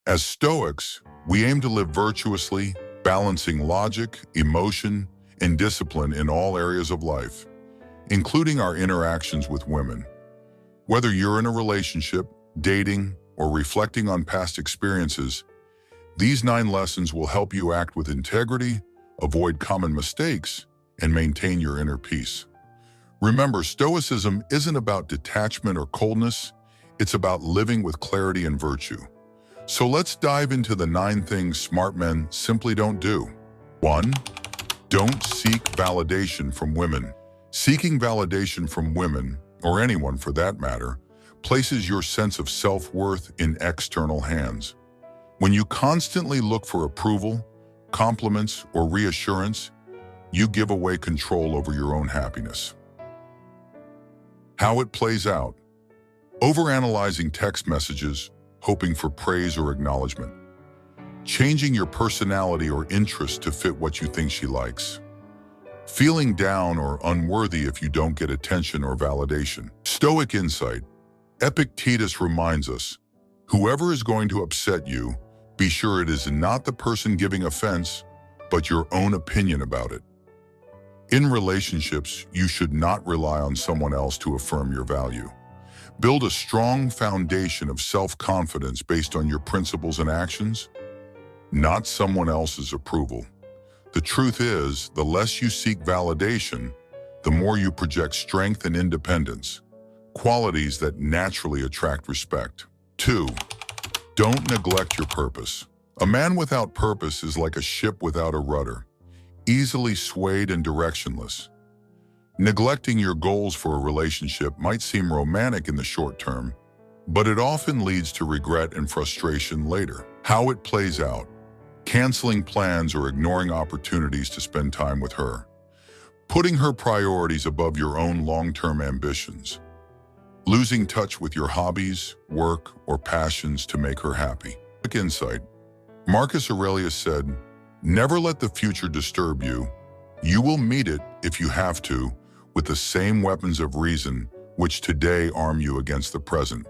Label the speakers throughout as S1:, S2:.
S1: As Stoics, we aim to live virtuously, balancing logic, emotion, and discipline in all areas of life, including our interactions with women. Whether you're in a relationship, dating, or reflecting on past experiences, these 9 lessons will help you act with integrity, avoid common mistakes, and maintain your inner peace. Remember, Stoicism isn't about detachment or coldness, it's about living with clarity and virtue. So let's dive into the 9 things smart men simply don't do. 1. Don't seek validation from women. Seeking validation from women, or anyone for that matter, places your sense of self-worth in external hands. When you constantly look for approval, compliments, or reassurance, you give away control over your own happiness. How it plays out. Overanalyzing text messages, hoping for praise or acknowledgement. Changing your personality or interest to fit what you think she likes. Feeling down or unworthy if you don't get attention or validation. Stoic insight. Epictetus reminds us, whoever is going to upset you, be sure it is not the person giving offense, but your own opinion about it. In relationships, you should not rely on someone else to affirm your value. Build a strong foundation of self-confidence based on your principles and actions, not someone else's approval. The truth is, the less you seek validation, the more you project strength and independence, qualities that naturally attract respect. 2. Don't neglect your purpose. A man without purpose is like a ship without a rudder, easily swayed and directionless. Neglecting your goals for a relationship might seem romantic in the short term, but it often leads to regret and frustration later. How it plays out. Canceling plans or ignoring opportunities to spend time with her. Putting her priorities above your own long-term ambitions. Losing touch with your hobbies, work, or passions to make her happy. Quick insight. Marcus Aurelius said, "Never let the future disturb you. You will meet it, if you have to, with the same weapons of reason which today arm you against the present."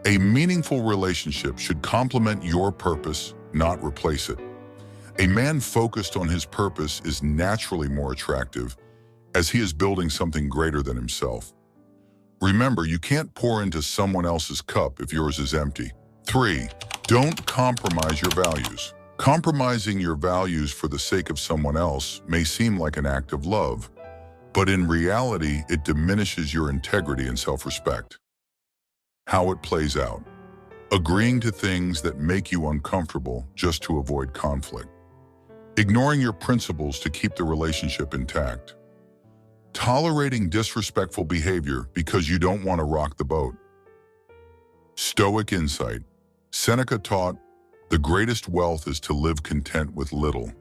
S1: A meaningful relationship should complement your purpose, not replace it. A man focused on his purpose is naturally more attractive, as he is building something greater than himself. Remember, you can't pour into someone else's cup if yours is empty. 3. Don't compromise your values. Compromising your values for the sake of someone else may seem like an act of love, but in reality, it diminishes your integrity and self-respect. How it plays out. Agreeing to things that make you uncomfortable just to avoid conflict. Ignoring your principles to keep the relationship intact. Tolerating disrespectful behavior because you don't want to rock the boat. Stoic insight. Seneca taught, "The greatest wealth is to live content with little."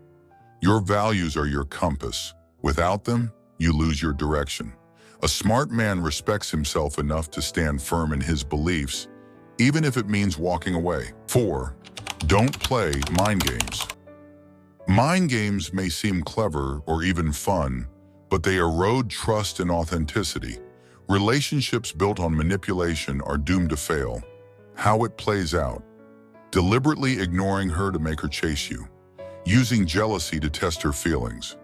S1: Your values are your compass. Without them, you lose your direction. A smart man respects himself enough to stand firm in his beliefs, even if it means walking away. 4. Don't play mind games. Mind games may seem clever or even fun, but they erode trust and authenticity. Relationships built on manipulation are doomed to fail. How it plays out. Deliberately ignoring her to make her chase you. Using jealousy to test her feelings.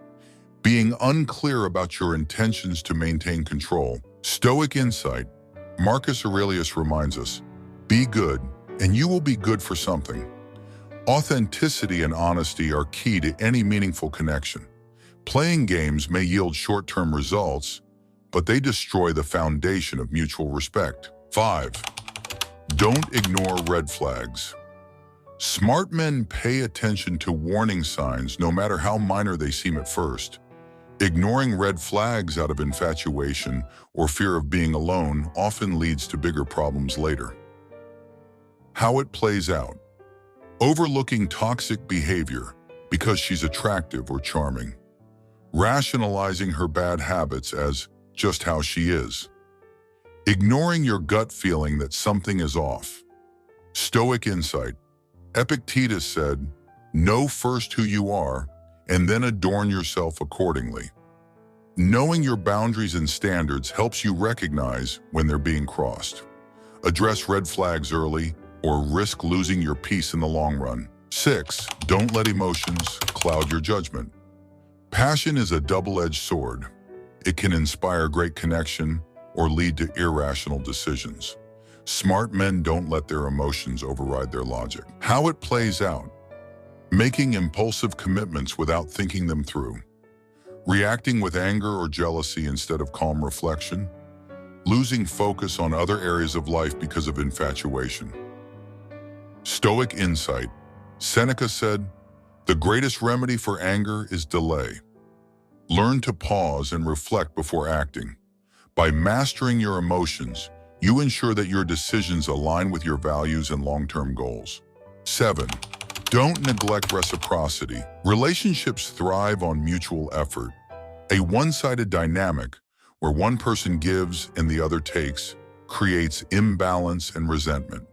S1: Being unclear about your intentions to maintain control. Stoic insight. Marcus Aurelius reminds us, be good, and you will be good for something. Authenticity and honesty are key to any meaningful connection. Playing games may yield short-term results, but they destroy the foundation of mutual respect. 5. Don't ignore red flags. Smart men pay attention to warning signs no matter how minor they seem at first. Ignoring red flags out of infatuation or fear of being alone often leads to bigger problems later. How it plays out. Overlooking toxic behavior because she's attractive or charming. Rationalizing her bad habits as just how she is. Ignoring your gut feeling that something is off. Stoic insight. Epictetus said, "Know first who you are, and then adorn yourself accordingly." Knowing your boundaries and standards helps you recognize when they're being crossed. Address red flags early, or risk losing your peace in the long run. 6. Don't let emotions cloud your judgment. Passion is a double-edged sword. It can inspire great connection or lead to irrational decisions. Smart men don't let their emotions override their logic. How it plays out: making impulsive commitments without thinking them through, reacting with anger or jealousy instead of calm reflection, losing focus on other areas of life because of infatuation. Stoic insight. Seneca said, "The greatest remedy for anger is delay." Learn to pause and reflect before acting. By mastering your emotions, you ensure that your decisions align with your values and long-term goals. 7. Don't neglect reciprocity. Relationships thrive on mutual effort. A one-sided dynamic, where one person gives and the other takes, creates imbalance and resentment.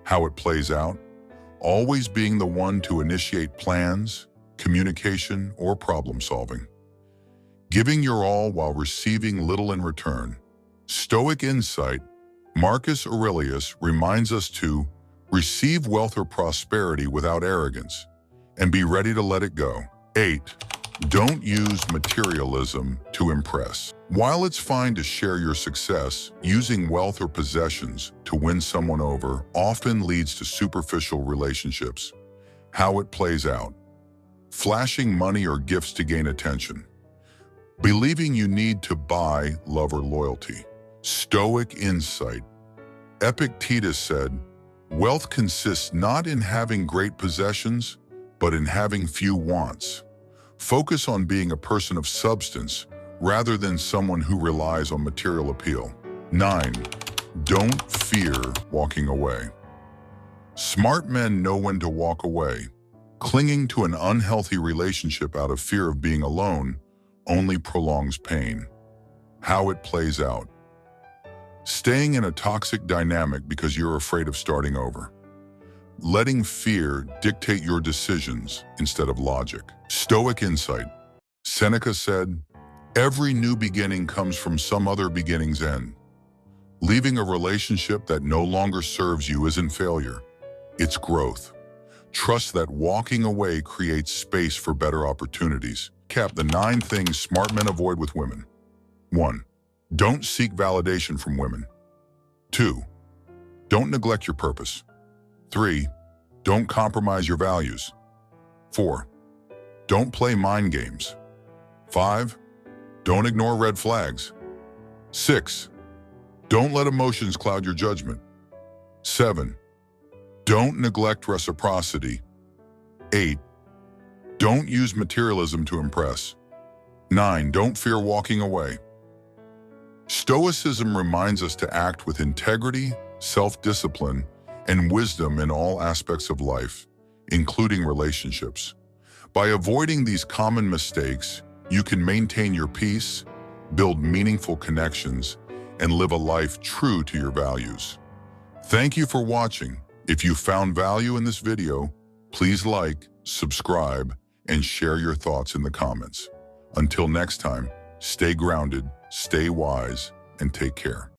S1: How it plays out: always being the one to initiate plans, communication, or problem-solving. Giving your all while receiving little in return. Stoic insight. Marcus Aurelius reminds us to receive wealth or prosperity without arrogance and be ready to let it go. 8. Don't use materialism to impress. While it's fine to share your success, using wealth or possessions to win someone over often leads to superficial relationships. How it plays out: flashing money or gifts to gain attention. Believing you need to buy love or loyalty. Stoic insight. Epictetus said, "Wealth consists not in having great possessions, but in having few wants." Focus on being a person of substance rather than someone who relies on material appeal. 9. Don't fear walking away. Smart men know when to walk away. Clinging to an unhealthy relationship out of fear of being alone only prolongs pain. How it plays out: staying in a toxic dynamic because you're afraid of starting over. Letting fear dictate your decisions instead of logic. Stoic insight. Seneca said, "Every new beginning comes from some other beginning's end." Leaving a relationship that no longer serves you isn't failure, it's growth. Trust that walking away creates space for better opportunities. Cap the 9 things smart men avoid with women. 1. Don't seek validation from women. 2. Don't neglect your purpose. 3. Don't compromise your values. 4. Don't play mind games. 5. Don't ignore red flags. 6. Don't let emotions cloud your judgment. 7. Don't neglect reciprocity. 8. Don't use materialism to impress. 9. Don't fear walking away. Stoicism reminds us to act with integrity, self-discipline, and wisdom in all aspects of life, including relationships. By avoiding these common mistakes, you can maintain your peace, build meaningful connections, and live a life true to your values. Thank you for watching. If you found value in this video, please like, subscribe, and share your thoughts in the comments. Until next time, stay grounded, stay wise, and take care.